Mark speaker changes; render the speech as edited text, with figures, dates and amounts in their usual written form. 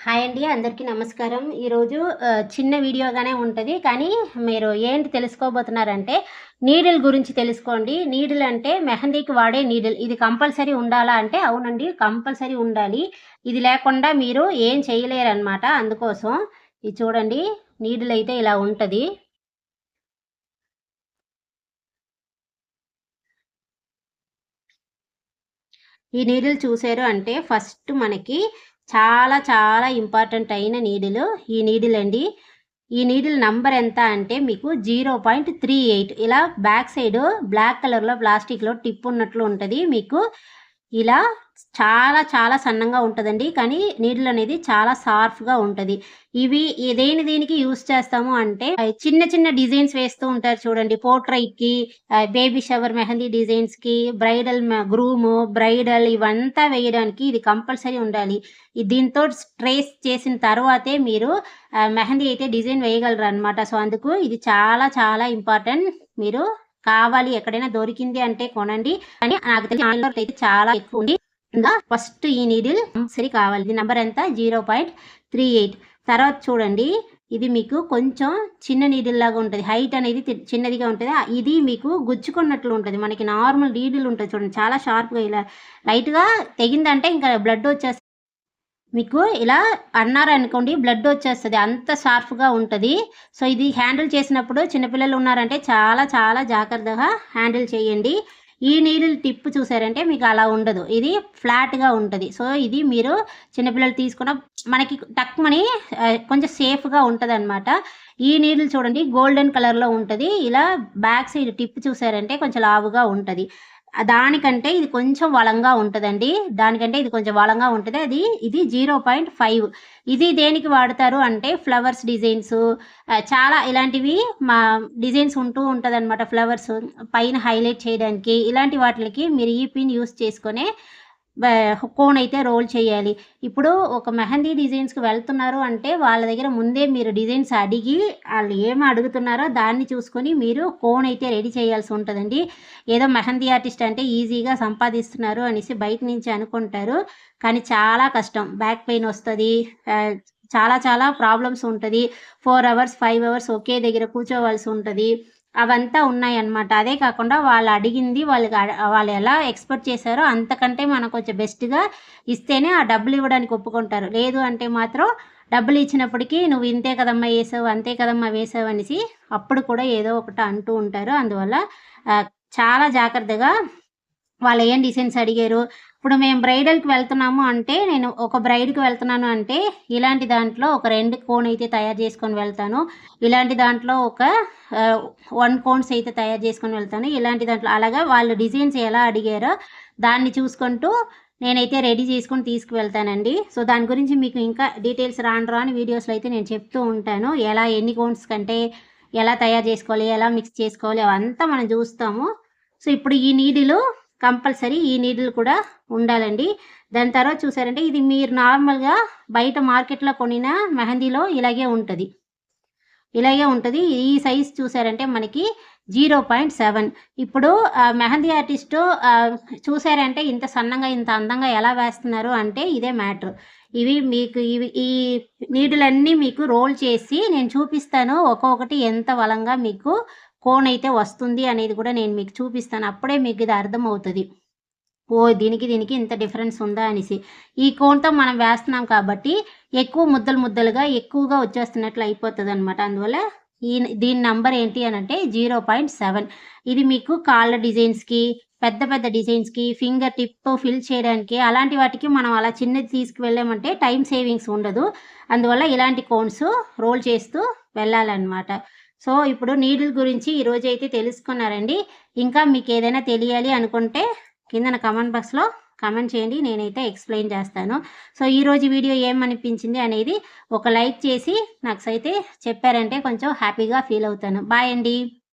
Speaker 1: Hi అండి. అందరికీ నమస్కారం. ఈరోజు చిన్న వీడియోగానే ఉంటది. కానీ మీరు ఏంటి తెలుసుకోబోతున్నారంటే, నీడిల్ గురించి తెలుసుకోండి. నీడిల్ అంటే మెహందీకి వాడే నీడిల్. ఇది కంపల్సరీ ఉండాలా అంటే, అవునండి కంపల్సరీ ఉండాలి. ఇది లేకుండా మీరు ఏం చేయలేరనమాట. అందుకోసం ఇది చూడండి. నీడిల్ అయితే ఇలా ఉంటది. ఈ నీడిల్ చూసారు అంటే ఫస్ట్ మనకి చాలా చాలా ఇంపార్టెంట్ అయిన నీడిల్ ఈ నీడిల్ అండి. ఈ నీడిల్ నంబర్ ఎంత అంటే మీకు 0.38 ఇలా బ్యాక్ సైడ్ బ్లాక్ కలర్‌లో ప్లాస్టిక్‌లో టిప్ ఉన్నట్లు ఉంటది. మీకు ఇలా చాలా చాలా సన్నంగా ఉంటదండి. కానీ నీడిల్ అనేది చాలా షార్ప్‌గా ఉంటది. ఇవి దేనికి యూజ్ చేస్తాము అంటే చిన్న చిన్న డిజైన్స్ వేస్తూ ఉంటారు చూడండి. పోర్ట్రైట్‌కి, బేబీ షవర్ మెహందీ డిజైన్స్‌కి, బ్రైడల్ బ్రైడల్ ఇవంతా వేయడానికి ఇది కంపల్సరీ ఉండాలి. దీంతో ట్రేస్ చేసిన తర్వాతే మీరు మెహందీ అయితే డిజైన్ వేయగలరనమాట. సో, అందుకు ఇది చాలా చాలా ఇంపార్టెంట్. మీరు కావాలి ఎక్కడైనా దొరికింది అంటే కొనండి. కానీ నాకు తెలిసి ఆన్‌లైన్‌లో అయితే చాలా ఎక్కువుంది. ఇంగా ఫస్ట్ ఈ నీడిల్ కంపల్సరీ కావాలి. ఇది నంబర్ ఎంత 0.38. తర్వాత చూడండి. ఇది మీకు కొంచెం చిన్న నీడిల్ లాగా ఉంటది. హైట్ అనేది చిన్నదిగా ఉంటది. ఇది మీకు గుచ్చుకున్నట్లు ఉంటది. మనకి నార్మల్ నీడిల్ ఉంటది చూడండి. చాలా షార్ప్‌గా ఇలా లైట్‌గా తెగిందంటే ఇంకా బ్లడ్ వచ్చేస్తది. మీకు ఇలా అన్నారనుకోండి బ్లడ్ వచ్చేస్తది. అంత షార్ప్‌గా ఉంటది. సో, ఇది హ్యాండిల్ చేసినప్పుడు చిన్న పిల్లలు ఉన్నారంటే చాలా చాలా జాగ్రత్తగా హ్యాండిల్ చేయండి. ఈ నీడిల్ టిప్ చూసారంటే మీకు అలా ఉండదు. ఇది ఫ్లాట్‌గా ఉంటది. సో, ఇది మీరు చిన్న పిల్లలు తీసుకున్న మనకి టక్‌మని కొంచెం సేఫ్‌గా ఉంటదనమాట. ఈ నీడిల్ చూడండి గోల్డెన్ కలర్‌లో ఉంటది. ఇలా బ్యాక్ సైడ్ టిప్ చూసారంటే కొంచెం లావుగా ఉంటది. దానికంటే ఇది కొంచెం వలంగా ఉంటదండి. దానికంటే ఇది కొంచెం వలంగా ఉంటది. ఇది 0.5. ఇది దేనికి వాడతారు అంటే ఫ్లవర్స్ డిజైన్స్ చాలా ఇలాంటివి డిజైన్స్ ఉంటూ ఉంటదనమాట. ఫ్లవర్స్ పైన హైలైట్ చేయడానికి ఇలాంటి వాటిలకి మీరు ఈ పిన్ యూజ్ చేసుకొనే కోన్ అయితే రోల్ చేయాలి. ఇప్పుడు ఒక మెహందీ డిజైన్స్‌కి వెళ్తున్నారు అంటే వాళ్ళ దగ్గర ముందే మీరు డిజైన్స్ అడిగి ఆళ్ళు ఏమి అడుగుతున్నారో దాన్ని చూసుకొని మీరు కోన్ అయితే రెడీ చేయాల్సి ఉంటదండి. ఏదో మెహందీ ఆర్టిస్ట్ అంటే ఈజీగా సంపాదిస్తున్నారు అనేసి బయట నుంచి అనుకుంటారు. కానీ చాలా కష్టం. బ్యాక్ పెయిన్ వస్తది. చాలా చాలా ప్రాబ్లమ్స్ ఉంటది. 4 అవర్స్, 5 అవర్స్ ఒకే దగ్గర కూర్చోవాల్సి ఉంటది. అవంతా ఉన్నాయన్నమాట. అదే కాకుండా వాళ్ళు అడిగింది వాళ్ళు ఎలా ఎక్స్‌పెక్ట్ చేశారో అంతకంటే మనం కొంచెం బెస్ట్‌గా ఇస్తేనే ఆ డబ్బులు ఇవ్వడానికి ఒప్పుకుంటారు. లేదు అంటే మాత్రం డబ్బులు ఇచ్చినప్పటికి "నువ్వు ఇంతే కదమ్మా ఏసావు, అంతే కదమ్మా వేసావు" అనేసి అప్పుడు కూడా ఏదో ఒకటి అంటూ ఉంటారు. అందువల్ల ఆహ్, చాలా జాగ్రత్తగా వాళ్ళేం డిజైన్స్ అడిగారు. ఇప్పుడు మేము బ్రైడల్‌కి వెళ్తున్నాము అంటే, నేను ఒక బ్రైడ్‌కి వెళ్తున్నాను అంటే, ఇలాంటి దాంట్లో ఒక 2 కోన్ అయితే తయారు చేసుకొని వెళ్తాను. ఇలాంటి దాంట్లో ఒక 1 కోన్స్ అయితే తయారు చేసుకొని వెళ్తాను. ఇలాంటి దాంట్లో అలాగా వాళ్ళు డిజైన్స్ ఎలా అడిగారో దాన్ని చూసుకుంటూ నేనైతే రెడీ చేసుకొని తీసుకువెళ్తానండి. సో, దాని గురించి మీకు ఇంకా డీటెయిల్స్ రాను రాను వీడియోస్‌లో అయితే నేను చెప్తూ ఉంటాను. ఎన్ని కోన్స్ కంటే ఎలా తయారు చేసుకోవాలి, ఎలా మిక్స్ చేసుకోవాలి అవంతా మనం చూస్తాము. సో, ఇప్పుడు ఈ నీడిల్ కూడా ఉండాలండి. దాని తర్వాత చూసారంటే ఇది మీరు నార్మల్‌గా బయట మార్కెట్‌లో కొనిన మెహందీలో ఇలాగే ఉంటది. ఈ సైజ్ చూసారంటే మనకి 0.7. ఇప్పుడు మెహందీ ఆర్టిస్టు చూసారంటే ఇంత సన్నంగా, ఇంత అందంగా ఎలా వేస్తున్నారు అంటే ఇదే మ్యాటర్. ఈ నీడిలన్నీ మీకు రోల్ చేసి నేను చూపిస్తాను. ఒక్కొక్కటి ఎంత బలంగా మీకు కోన్ అయితే వస్తుంది అనేది కూడా నేను మీకు చూపిస్తాను. అప్పుడే మీకు ఇది అర్థమవుతది. ఓహ్! దీనికి ఇంత డిఫరెన్స్ ఉందా అనేసి. ఈ కోన్‌తో మనం వేస్తున్నాం కాబట్టి ఎక్కువ ముద్దలు ముద్దలుగా ఎక్కువగా వచ్చేస్తున్నట్లు అయిపోతదనమాట. అందువల్ల దీని నంబర్ ఏంటి అనంటే 0.7. ఇది మీకు కాళ్ళ డిజైన్స్‌కి, పెద్ద పెద్ద డిజైన్స్‌కి, ఫింగర్ టిప్ ఫిల్ చేయడానికి అలాంటి వాటికి మనం అలా చిన్నది తీసుకువెళ్ళామంటే టైమ్ సేవింగ్స్ ఉండదు. అందువల్ల ఇలాంటి కోన్స్ రోల్ చేస్తూ వెళ్ళాలనమాట. సో, ఇప్పుడు నీడిల్ గురించి ఈరోజైతే తెలుసుకున్నారండి. ఇంకా మీకేదైనా తెలియాలి అనుకుంటే కిందన కామెంట్ బాక్స్‌లో కామెంట్ చేయండి. నేనైతే ఎక్స్‌ప్లెయిన్ చేస్తాను. సో, ఈరోజు వీడియో ఏమనిపించింది అనేది ఒక లైక్ చేసి చెప్పారంటే కొంచెం హ్యాపీగా ఫీల్ అవుతాను. బాయ్ అండి.